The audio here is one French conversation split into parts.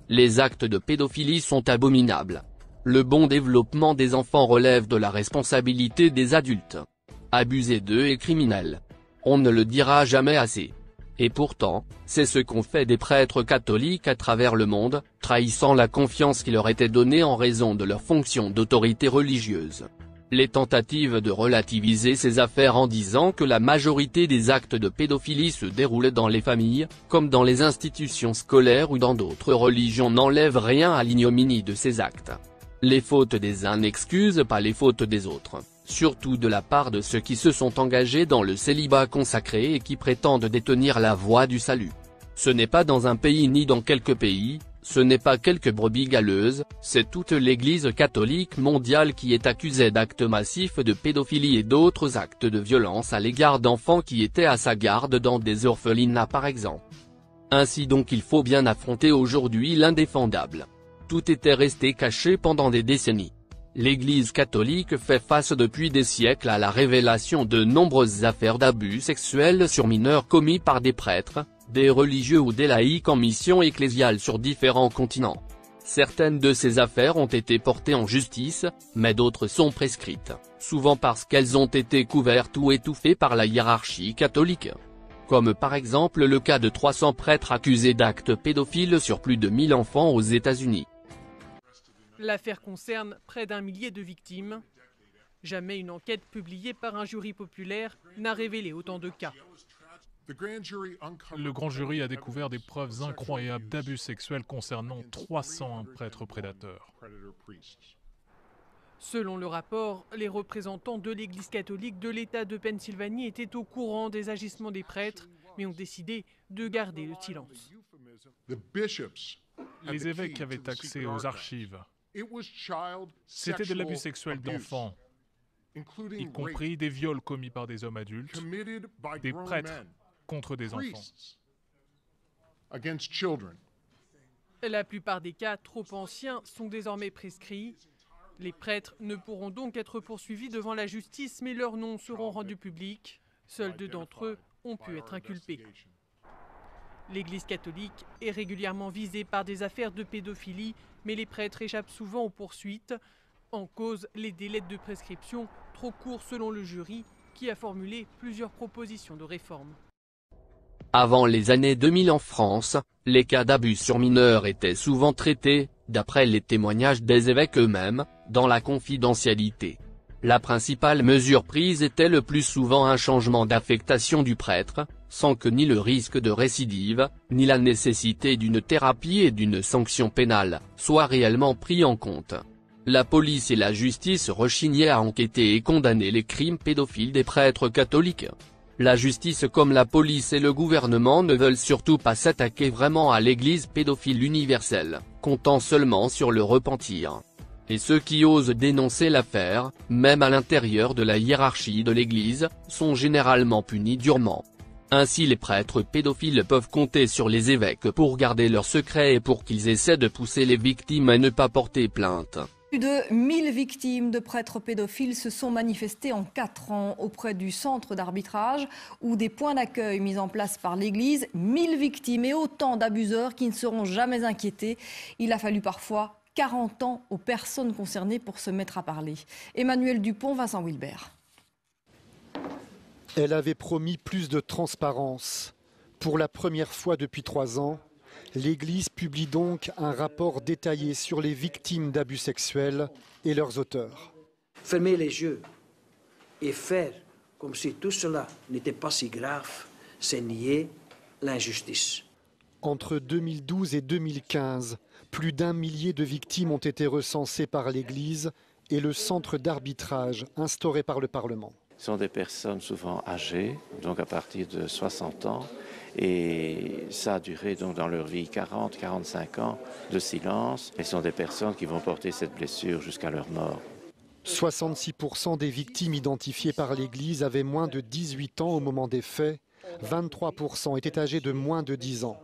Les actes de pédophilie sont abominables. Le bon développement des enfants relève de la responsabilité des adultes. Abuser d'eux est criminel. On ne le dira jamais assez. Et pourtant, c'est ce qu'ont fait des prêtres catholiques à travers le monde, trahissant la confiance qui leur était donnée en raison de leur fonction d'autorité religieuse. Les tentatives de relativiser ces affaires en disant que la majorité des actes de pédophilie se déroulent dans les familles, comme dans les institutions scolaires ou dans d'autres religions n'enlèvent rien à l'ignominie de ces actes. Les fautes des uns n'excusent pas les fautes des autres, surtout de la part de ceux qui se sont engagés dans le célibat consacré et qui prétendent détenir la voie du salut. Ce n'est pas dans un pays ni dans quelques pays, ce n'est pas quelques brebis galeuses, c'est toute l'Église catholique mondiale qui est accusée d'actes massifs de pédophilie et d'autres actes de violence à l'égard d'enfants qui étaient à sa garde dans des orphelinats par exemple. Ainsi donc il faut bien affronter aujourd'hui l'indéfendable. Tout était resté caché pendant des décennies. L'Église catholique fait face depuis des siècles à la révélation de nombreuses affaires d'abus sexuels sur mineurs commis par des prêtres, des religieux ou des laïcs en mission ecclésiale sur différents continents. Certaines de ces affaires ont été portées en justice, mais d'autres sont prescrites, souvent parce qu'elles ont été couvertes ou étouffées par la hiérarchie catholique. Comme par exemple le cas de 300 prêtres accusés d'actes pédophiles sur plus de 1000 enfants aux États-Unis. L'affaire concerne près d'1 millier de victimes. Jamais une enquête publiée par un jury populaire n'a révélé autant de cas. Le grand jury a découvert des preuves incroyables d'abus sexuels concernant 301 prêtres prédateurs. Selon le rapport, les représentants de l'Église catholique de l'État de Pennsylvanie étaient au courant des agissements des prêtres, mais ont décidé de garder le silence. Les évêques avaient accès aux archives. C'était de l'abus sexuel d'enfants, y compris des viols commis par des hommes adultes, des prêtres contre des enfants. La plupart des cas trop anciens sont désormais prescrits. Les prêtres ne pourront donc être poursuivis devant la justice, mais leurs noms seront rendus publics. Seuls 2 d'entre eux ont pu être inculpés. L'Église catholique est régulièrement visée par des affaires de pédophilie, mais les prêtres échappent souvent aux poursuites. En cause, les délais de prescription, trop courts selon le jury, qui a formulé plusieurs propositions de réforme. Avant les années 2000 en France, les cas d'abus sur mineurs étaient souvent traités, d'après les témoignages des évêques eux-mêmes, dans la confidentialité. La principale mesure prise était le plus souvent un changement d'affectation du prêtre, sans que ni le risque de récidive, ni la nécessité d'une thérapie et d'une sanction pénale, soient réellement pris en compte. La police et la justice rechignaient à enquêter et condamner les crimes pédophiles des prêtres catholiques. La justice comme la police et le gouvernement ne veulent surtout pas s'attaquer vraiment à l'Église pédophile universelle, comptant seulement sur le repentir. Et ceux qui osent dénoncer l'affaire, même à l'intérieur de la hiérarchie de l'Église, sont généralement punis durement. Ainsi les prêtres pédophiles peuvent compter sur les évêques pour garder leurs secrets et pour qu'ils essaient de pousser les victimes à ne pas porter plainte. Plus de 1000 victimes de prêtres pédophiles se sont manifestées en 4 ans auprès du centre d'arbitrage ou des points d'accueil mis en place par l'Église. 1000 victimes et autant d'abuseurs qui ne seront jamais inquiétés. Il a fallu parfois 40 ans aux personnes concernées pour se mettre à parler. Emmanuel Dupont, Vincent Wilbert. Elle avait promis plus de transparence. Pour la première fois depuis 3 ans, l'Église publie donc un rapport détaillé sur les victimes d'abus sexuels et leurs auteurs. Fermer les yeux et faire comme si tout cela n'était pas si grave, c'est nier l'injustice. Entre 2012 et 2015, plus d'1 millier de victimes ont été recensées par l'Église et le centre d'arbitrage instauré par le Parlement. Ce sont des personnes souvent âgées, donc à partir de 60 ans, et ça a duré donc dans leur vie 40-45 ans de silence. Et ce sont des personnes qui vont porter cette blessure jusqu'à leur mort. 66% des victimes identifiées par l'Église avaient moins de 18 ans au moment des faits, 23% étaient âgés de moins de 10 ans.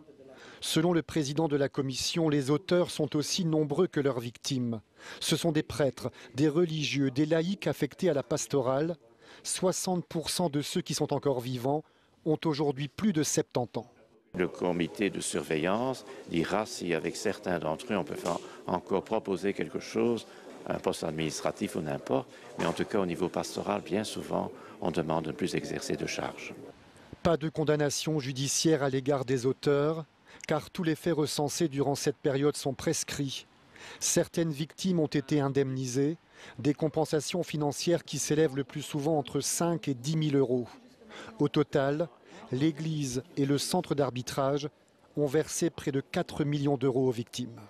Selon le président de la commission, les auteurs sont aussi nombreux que leurs victimes. Ce sont des prêtres, des religieux, des laïcs affectés à la pastorale. 60% de ceux qui sont encore vivants ont aujourd'hui plus de 70 ans. Le comité de surveillance dira si avec certains d'entre eux on peut encore proposer quelque chose, un poste administratif ou n'importe, mais en tout cas au niveau pastoral, bien souvent, on demande de ne plus exercer de charge. Pas de condamnation judiciaire à l'égard des auteurs, car tous les faits recensés durant cette période sont prescrits. Certaines victimes ont été indemnisées, des compensations financières qui s'élèvent le plus souvent entre 5 et 10 000 euros. Au total, l'Église et le centre d'arbitrage ont versé près de 4 millions d'euros aux victimes.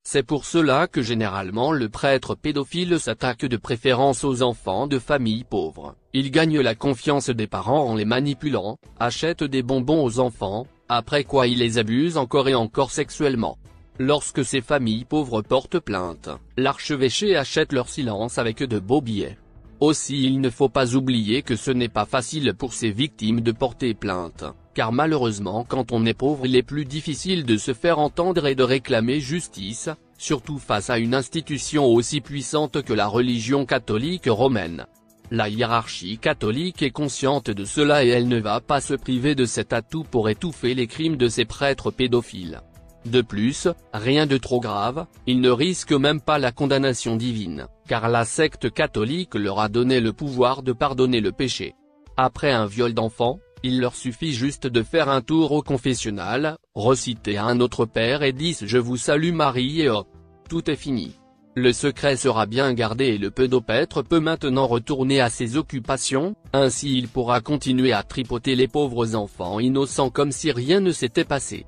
C'est pour cela que généralement le prêtre pédophile s'attaque de préférence aux enfants de familles pauvres. Il gagne la confiance des parents en les manipulant, achète des bonbons aux enfants, après quoi il les abuse encore et encore sexuellement. Lorsque ces familles pauvres portent plainte, l'archevêché achète leur silence avec de beaux billets. Aussi il ne faut pas oublier que ce n'est pas facile pour ces victimes de porter plainte, car malheureusement quand on est pauvre il est plus difficile de se faire entendre et de réclamer justice, surtout face à une institution aussi puissante que la religion catholique romaine. La hiérarchie catholique est consciente de cela et elle ne va pas se priver de cet atout pour étouffer les crimes de ces prêtres pédophiles. De plus, rien de trop grave, ils ne risquent même pas la condamnation divine, car la secte catholique leur a donné le pouvoir de pardonner le péché. Après un viol d'enfant, il leur suffit juste de faire un tour au confessionnal, reciter un Notre Père et 10 Je vous salue Marie et hop, tout est fini. Le secret sera bien gardé et le pédopêtre peut maintenant retourner à ses occupations, ainsi il pourra continuer à tripoter les pauvres enfants innocents comme si rien ne s'était passé.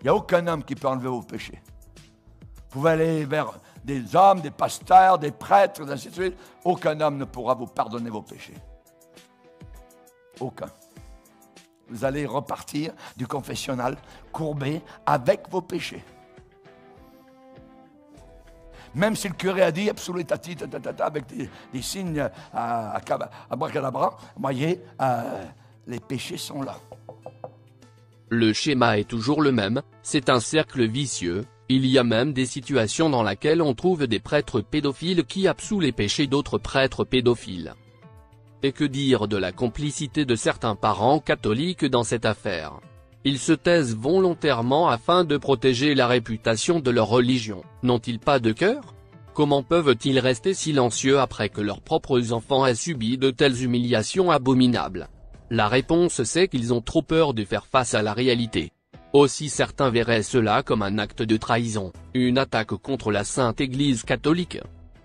Il n'y a aucun homme qui peut enlever vos péchés. Vous pouvez aller vers des hommes, des pasteurs, des prêtres, ainsi de suite. Aucun homme ne pourra vous pardonner vos péchés. Aucun. Vous allez repartir du confessionnal courbé avec vos péchés. Même si le curé a dit absolutati, avec des signes à bracadabra, voyez, les péchés sont là. Le schéma est toujours le même, c'est un cercle vicieux, il y a même des situations dans lesquelles on trouve des prêtres pédophiles qui absouent les péchés d'autres prêtres pédophiles. Et que dire de la complicité de certains parents catholiques dans cette affaire? Ils se taisent volontairement afin de protéger la réputation de leur religion, n'ont-ils pas de cœur? Comment peuvent-ils rester silencieux après que leurs propres enfants aient subi de telles humiliations abominables? La réponse c'est qu'ils ont trop peur de faire face à la réalité. Aussi certains verraient cela comme un acte de trahison, une attaque contre la Sainte Église catholique.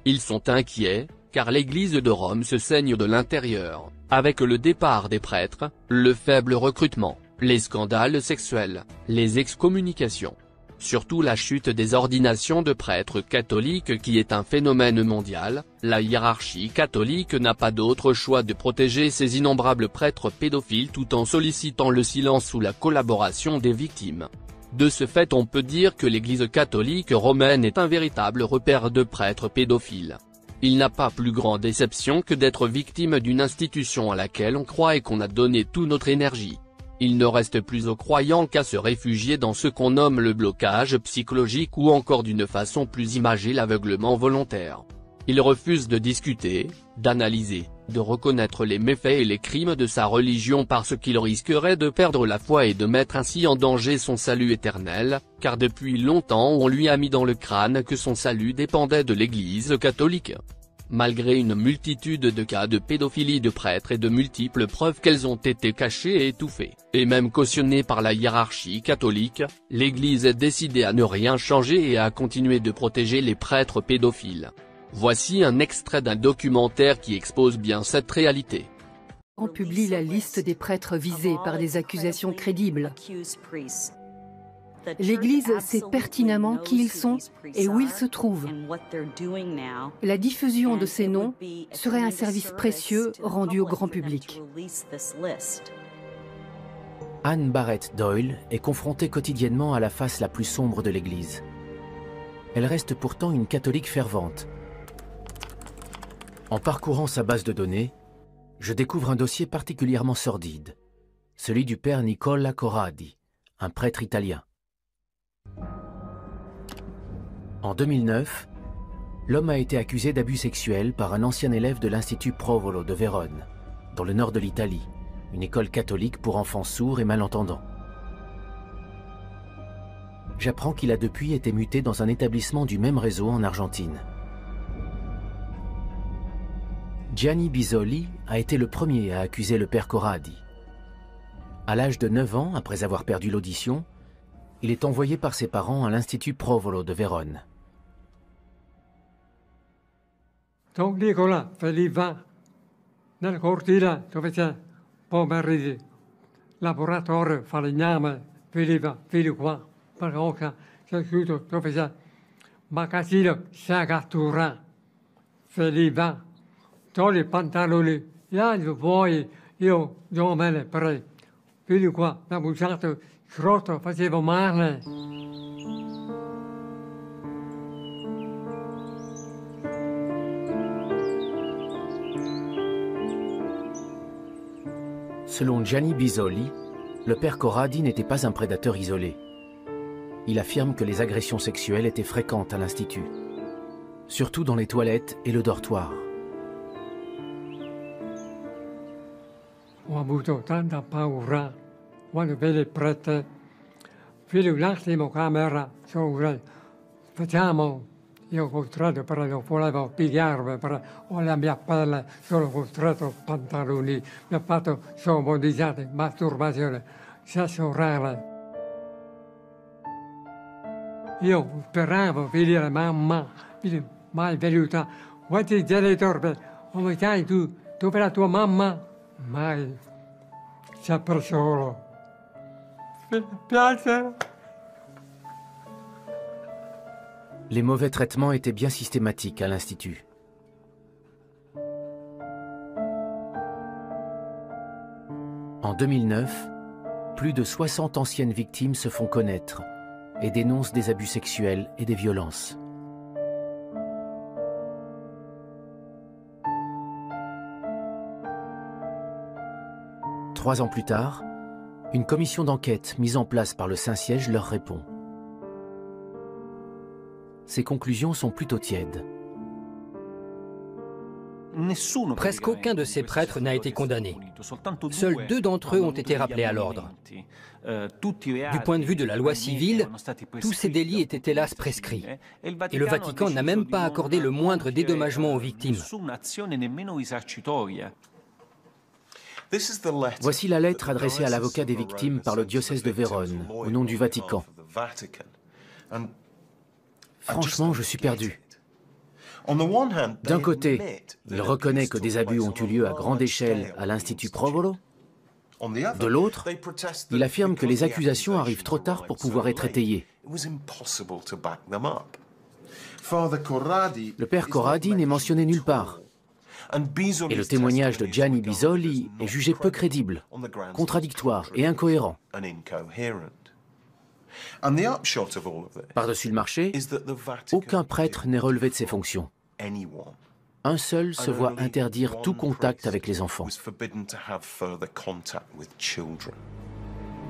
Ils sont inquiets, car l'Église de Rome se saigne de l'intérieur, avec le départ des prêtres, le faible recrutement, les scandales sexuels, les excommunications. Surtout la chute des ordinations de prêtres catholiques qui est un phénomène mondial, la hiérarchie catholique n'a pas d'autre choix de protéger ces innombrables prêtres pédophiles tout en sollicitant le silence ou la collaboration des victimes. De ce fait on peut dire que l'Église catholique romaine est un véritable repère de prêtres pédophiles. Il n'a pas plus grande déception que d'être victime d'une institution à laquelle on croit et qu'on a donné toute notre énergie. Il ne reste plus aux croyants qu'à se réfugier dans ce qu'on nomme le blocage psychologique ou encore d'une façon plus imagée l'aveuglement volontaire. Il refuse de discuter, d'analyser, de reconnaître les méfaits et les crimes de sa religion parce qu'il risquerait de perdre la foi et de mettre ainsi en danger son salut éternel, car depuis longtemps on lui a mis dans le crâne que son salut dépendait de l'Église catholique. Malgré une multitude de cas de pédophilie de prêtres et de multiples preuves qu'elles ont été cachées et étouffées, et même cautionnées par la hiérarchie catholique, l'Église est décidée à ne rien changer et à continuer de protéger les prêtres pédophiles. Voici un extrait d'un documentaire qui expose bien cette réalité. On publie la liste des prêtres visés par des accusations crédibles. L'Église sait pertinemment qui ils sont et où ils se trouvent. La diffusion de ces noms serait un service précieux rendu au grand public. Anne Barrett Doyle est confrontée quotidiennement à la face la plus sombre de l'Église. Elle reste pourtant une catholique fervente. En parcourant sa base de données, je découvre un dossier particulièrement sordide, celui du père Nicola Corradi, un prêtre italien. En 2009, l'homme a été accusé d'abus sexuels par un ancien élève de l'Institut Provolo de Vérone, dans le nord de l'Italie, une école catholique pour enfants sourds et malentendants. j'apprends qu'il a depuis été muté dans un établissement du même réseau en Argentine. Gianni Bisoli a été le premier à accuser le père Corradi. À l'âge de 9 ans, après avoir perdu l'audition, il est envoyé par ses parents à l'Institut Provolo de Vérone. Don Nicola veniva nella cortina dove c'è pomeriggio, laboratorio, falegname, veniva qua, per oca, c'è scritto dove c'è magazzino, sagatura, veniva, togli i pantaloni, vuoi, io non me ne prego, vieni qua, mi ha buttato, scroto, facevo male. Selon Gianni Bisoli, le père Corradi n'était pas un prédateur isolé. Il affirme que les agressions sexuelles étaient fréquentes à l'Institut, surtout dans les toilettes et le dortoir. Ho avuto tanta paura quando vede prete, fino un attimo camera, facciamo, io costretto però non volevo pigliarmi, però ho la mia pelle, sono costretto pantaloni, mi ha fatto somodizzato, masturbazione, sesso orale. Io speravo di dire mamma, mai venuta, quanti genitori, come stai tu, dove è la tua mamma? Mai, sempre solo. Mi piace. Les mauvais traitements étaient bien systématiques à l'Institut. En 2009, plus de 60 anciennes victimes se font connaître et dénoncent des abus sexuels et des violences. Trois ans plus tard, une commission d'enquête mise en place par le Saint-Siège leur répond. Ses conclusions sont plutôt tièdes. Presque aucun de ces prêtres n'a été condamné. Seuls 2 d'entre eux ont été rappelés à l'ordre. Du point de vue de la loi civile, tous ces délits étaient hélas prescrits. Et le Vatican n'a même pas accordé le moindre dédommagement aux victimes. Voici la lettre adressée à l'avocat des victimes par le diocèse de Vérone, au nom du Vatican. Franchement, je suis perdu. D'un côté, il reconnaît que des abus ont eu lieu à grande échelle à l'Institut Provolo. De l'autre, il affirme que les accusations arrivent trop tard pour pouvoir être étayées. Le père Corradi n'est mentionné nulle part. Et le témoignage de Gianni Bisoli est jugé peu crédible, contradictoire et incohérent. Par-dessus le marché, aucun prêtre n'est relevé de ses fonctions. Un seul se voit interdire tout contact avec les enfants.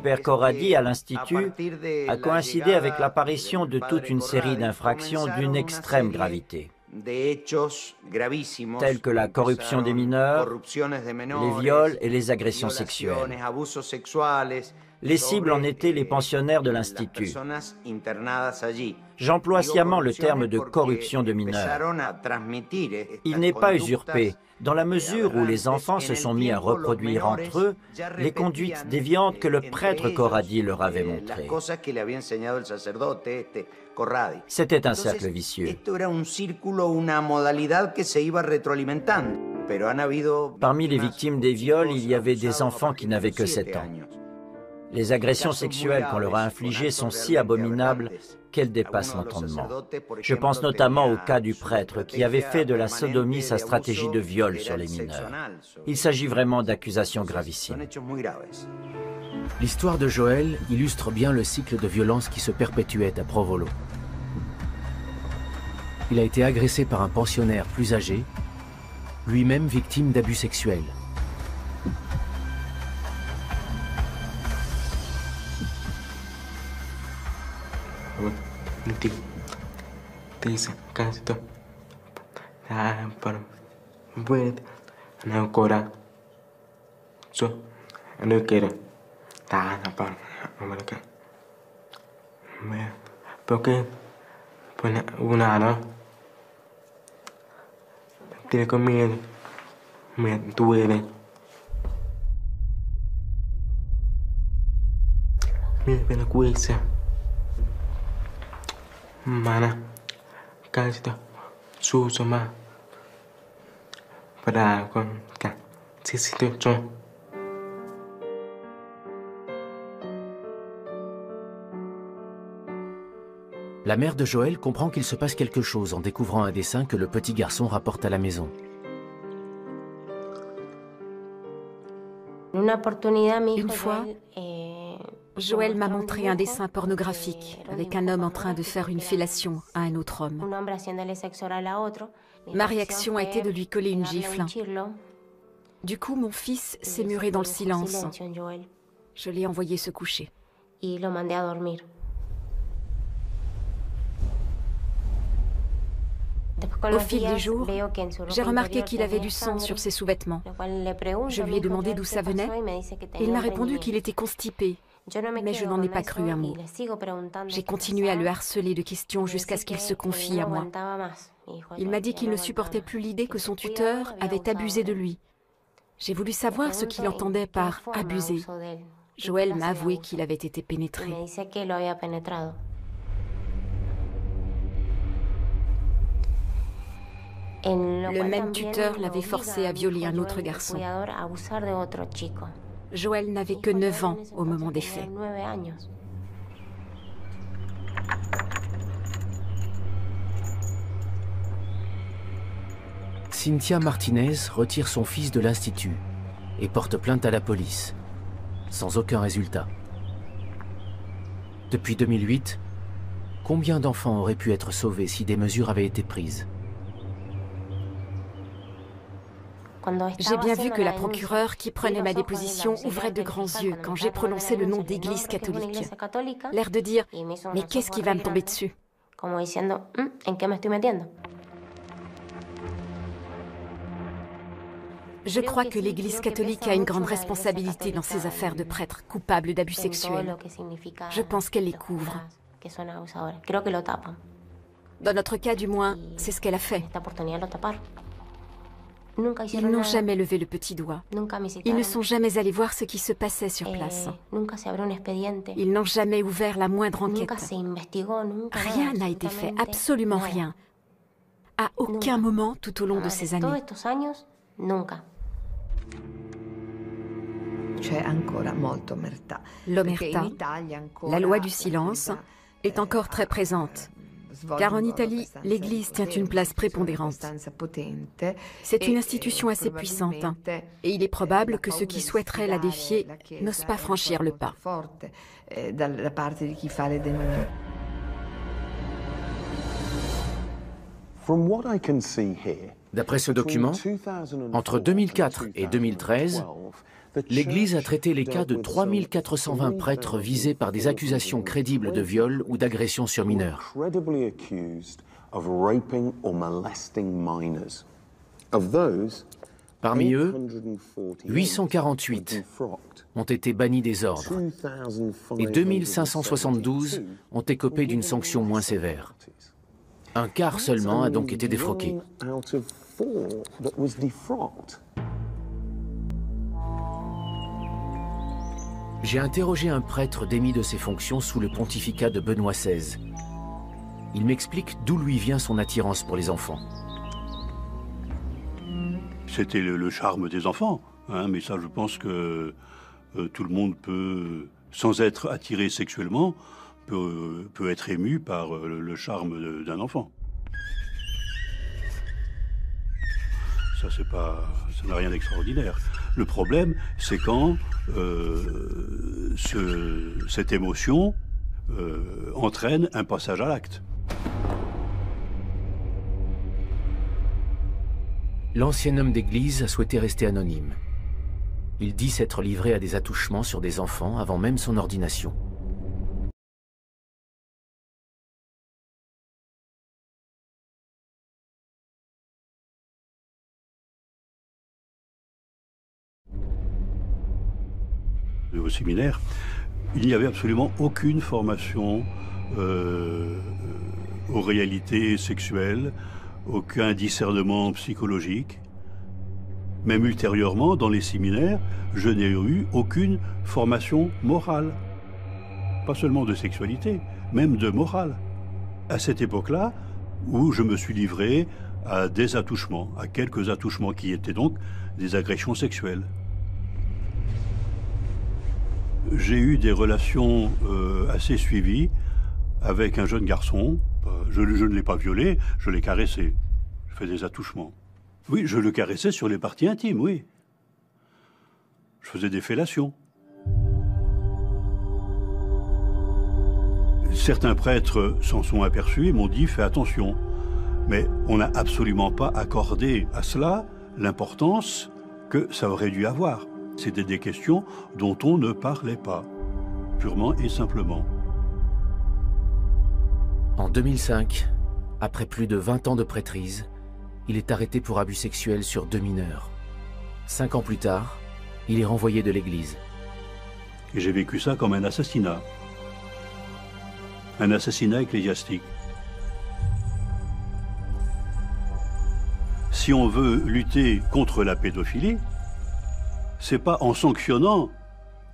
Père Corradi, à l'Institut, a coïncidé avec l'apparition de toute une série d'infractions d'une extrême gravité, telles que la corruption des mineurs, les viols et les agressions sexuelles. Les cibles en étaient les pensionnaires de l'Institut. J'emploie sciemment le terme de corruption de mineurs. Il n'est pas usurpé, dans la mesure où les enfants se sont mis à reproduire entre eux les conduites déviantes que le prêtre Corradi leur avait montrées. C'était un cercle vicieux. Parmi les victimes des viols, il y avait des enfants qui n'avaient que 7 ans. Les agressions sexuelles qu'on leur a infligées sont si abominables qu'elles dépassent l'entendement. Je pense notamment au cas du prêtre qui avait fait de la sodomie sa stratégie de viol sur les mineurs. Il s'agit vraiment d'accusations gravissimes. L'histoire de Joël illustre bien le cycle de violence qui se perpétuait à Provolo. Il a été agressé par un pensionnaire plus âgé, lui-même victime d'abus sexuels. Porque pues una no tiene conmigo me duele mi vergüenza mana casi suso más para con cả situation. La mère de Joël comprend qu'il se passe quelque chose en découvrant un dessin que le petit garçon rapporte à la maison. Une fois, Joël m'a montré un dessin pornographique avec un homme en train de faire une fellation à un autre homme. Ma réaction a été de lui coller une gifle. Du coup, mon fils s'est muré dans le silence. Je l'ai envoyé se coucher. Au fil des jours, j'ai remarqué qu'il avait du sang sur ses sous-vêtements. Je lui ai demandé d'où ça venait et il m'a répondu qu'il était constipé, mais je n'en ai pas cru un mot. J'ai continué à le harceler de questions jusqu'à ce qu'il se confie à moi. Il m'a dit qu'il ne supportait plus l'idée que son tuteur avait abusé de lui. J'ai voulu savoir ce qu'il entendait par « abuser ». Joël m'a avoué qu'il avait été pénétré. Le même tuteur l'avait forcé à violer un autre garçon. Joël n'avait que 9 ans au moment des faits. Cynthia Martinez retire son fils de l'institut et porte plainte à la police, sans aucun résultat. Depuis 2008, combien d'enfants auraient pu être sauvés si des mesures avaient été prises? J'ai bien vu que la procureure qui prenait ma déposition ouvrait de grands yeux quand j'ai prononcé le nom d'Église catholique. L'air de dire « Mais qu'est-ce qui va me tomber dessus ?» Je crois que l'Église catholique a une grande responsabilité dans ces affaires de prêtres coupables d'abus sexuels. Je pense qu'elle les couvre. Dans notre cas, du moins, c'est ce qu'elle a fait. Ils n'ont jamais levé le petit doigt. Ils ne sont jamais allés voir ce qui se passait sur place. Ils n'ont jamais ouvert la moindre enquête. Rien n'a été fait, absolument rien. À aucun moment tout au long de ces années. L'omerta, la loi du silence, est encore très présente. Car en Italie, l'Église tient une place prépondérante. C'est une institution assez puissante, et il est probable que ceux qui souhaiteraient la défier n'osent pas franchir le pas. D'après ce document, entre 2004 et 2013, l'Église a traité les cas de 3420 prêtres visés par des accusations crédibles de viol ou d'agression sur mineurs. Parmi eux, 848 ont été bannis des ordres et 2572 ont écopé d'une sanction moins sévère. Un quart seulement a donc été défroqué. J'ai interrogé un prêtre démis de ses fonctions sous le pontificat de Benoît XVI. Il m'explique d'où lui vient son attirance pour les enfants. C'était le charme des enfants, hein, mais ça je pense que tout le monde peut, sans être attiré sexuellement, peut être ému par le charme d'un enfant. Ça n'a rien d'extraordinaire. Le problème, c'est quand cette émotion entraîne un passage à l'acte. L'ancien homme d'église a souhaité rester anonyme. Il dit s'être livré à des attouchements sur des enfants avant même son ordination. Au séminaire, il n'y avait absolument aucune formation aux réalités sexuelles, aucun discernement psychologique. Même ultérieurement, dans les séminaires, je n'ai eu aucune formation morale. Pas seulement de sexualité, même de morale. À cette époque-là, où je me suis livré à des attouchements, à quelques attouchements qui étaient donc des agressions sexuelles. J'ai eu des relations assez suivies avec un jeune garçon. Je ne l'ai pas violé, je l'ai caressé. Je fais des attouchements. Oui, je le caressais sur les parties intimes, oui. Je faisais des fellations. Certains prêtres s'en sont aperçus et m'ont dit « fais attention ». Mais on n'a absolument pas accordé à cela l'importance que ça aurait dû avoir. C'était des questions dont on ne parlait pas, purement et simplement. En 2005, après plus de 20 ans de prêtrise, il est arrêté pour abus sexuels sur 2 mineurs. 5 ans plus tard, il est renvoyé de l'église. Et j'ai vécu ça comme un assassinat. Un assassinat ecclésiastique. Si on veut lutter contre la pédophilie, c'est pas en sanctionnant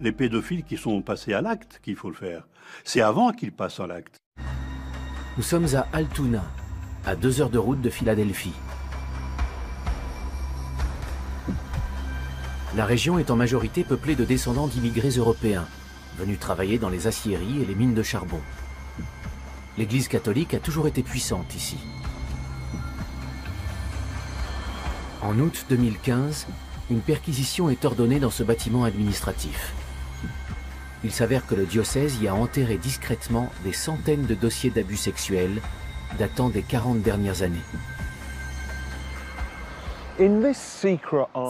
les pédophiles qui sont passés à l'acte qu'il faut le faire. C'est avant qu'ils passent à l'acte. Nous sommes à Altoona, à 2 heures de route de Philadelphie. La région est en majorité peuplée de descendants d'immigrés européens, venus travailler dans les aciéries et les mines de charbon. L'Église catholique a toujours été puissante ici. En août 2015, une perquisition est ordonnée dans ce bâtiment administratif. Il s'avère que le diocèse y a enterré discrètement des centaines de dossiers d'abus sexuels datant des 40 dernières années.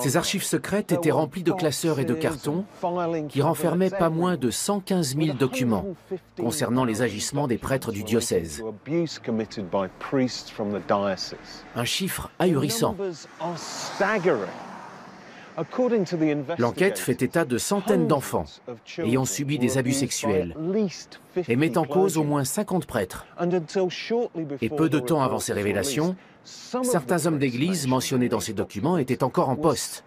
Ces archives secrètes étaient remplies de classeurs et de cartons qui renfermaient pas moins de 115 000 documents concernant les agissements des prêtres du diocèse. Un chiffre ahurissant. L'enquête fait état de centaines d'enfants ayant subi des abus sexuels et met en cause au moins 50 prêtres. Et peu de temps avant ces révélations, certains hommes d'église mentionnés dans ces documents étaient encore en poste.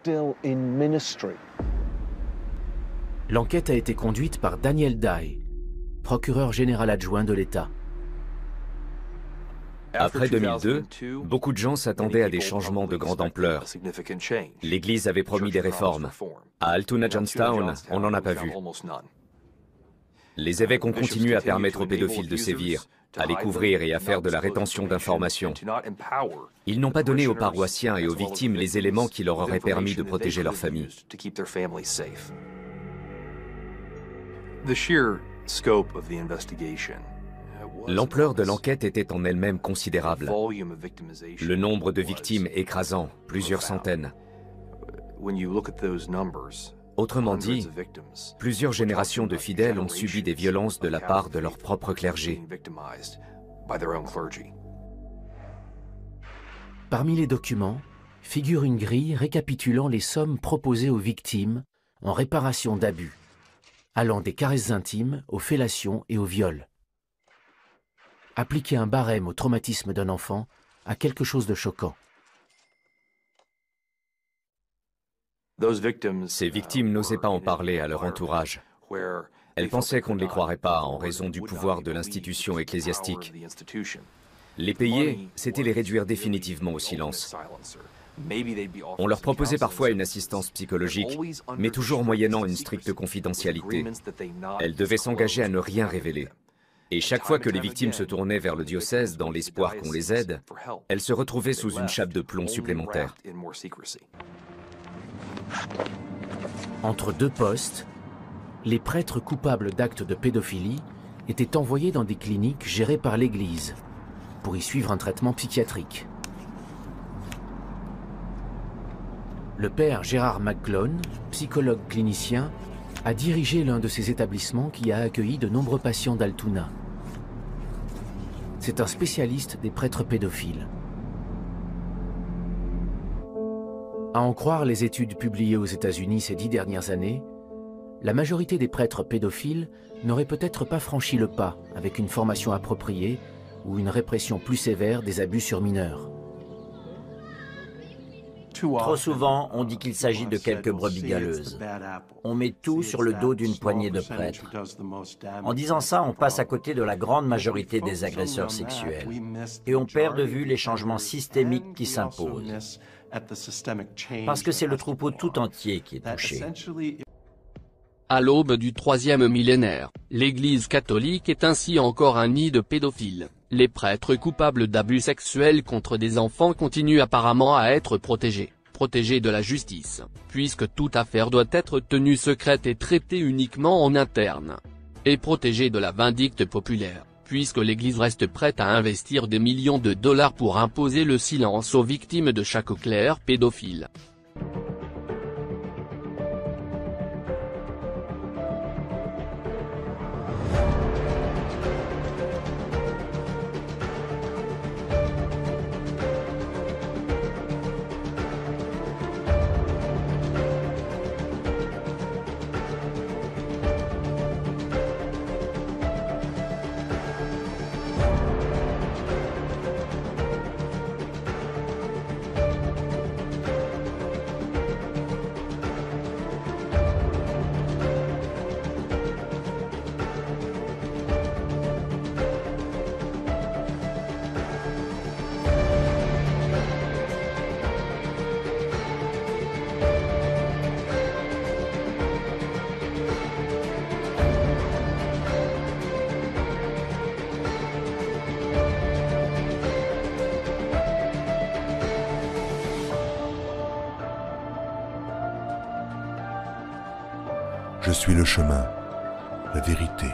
L'enquête a été conduite par Daniel Dye, procureur général adjoint de l'État. Après 2002, beaucoup de gens s'attendaient à des changements de grande ampleur. L'Église avait promis des réformes. À Altoona-Johnstown, on n'en a pas vu. Les évêques ont continué à permettre aux pédophiles de sévir, à les couvrir et à faire de la rétention d'informations. Ils n'ont pas donné aux paroissiens et aux victimes les éléments qui leur auraient permis de protéger leur famille. L'ampleur de l'enquête était en elle-même considérable. Le nombre de victimes écrasant, plusieurs centaines. Autrement dit, plusieurs générations de fidèles ont subi des violences de la part de leur propre clergé. Parmi les documents, figure une grille récapitulant les sommes proposées aux victimes en réparation d'abus, allant des caresses intimes aux fellations et aux viols. Appliquer un barème au traumatisme d'un enfant a quelque chose de choquant. Ces victimes n'osaient pas en parler à leur entourage. Elles pensaient qu'on ne les croirait pas en raison du pouvoir de l'institution ecclésiastique. Les payer, c'était les réduire définitivement au silence. On leur proposait parfois une assistance psychologique, mais toujours moyennant une stricte confidentialité. Elles devaient s'engager à ne rien révéler. Et chaque fois que les victimes se tournaient vers le diocèse dans l'espoir qu'on les aide, elles se retrouvaient sous une chape de plomb supplémentaire. Entre 2 postes, les prêtres coupables d'actes de pédophilie étaient envoyés dans des cliniques gérées par l'Église pour y suivre un traitement psychiatrique. Le père Gérard McClone, psychologue clinicien, a dirigé l'un de ces établissements qui a accueilli de nombreux patients d'Altoona. C'est un spécialiste des prêtres pédophiles. À en croire les études publiées aux États-Unis ces 10 dernières années, la majorité des prêtres pédophiles n'auraient peut-être pas franchi le pas avec une formation appropriée ou une répression plus sévère des abus sur mineurs. Trop souvent, on dit qu'il s'agit de quelques brebis galeuses. On met tout sur le dos d'une poignée de prêtres. En disant ça, on passe à côté de la grande majorité des agresseurs sexuels. Et on perd de vue les changements systémiques qui s'imposent. Parce que c'est le troupeau tout entier qui est touché. À l'aube du 3e millénaire, l'Église catholique est ainsi encore un nid de pédophiles. Les prêtres coupables d'abus sexuels contre des enfants continuent apparemment à être protégés de la justice, puisque toute affaire doit être tenue secrète et traitée uniquement en interne. Et protégés de la vindicte populaire, puisque l'Église reste prête à investir des millions de dollars pour imposer le silence aux victimes de chaque clerc pédophile. Je suis le chemin, la vérité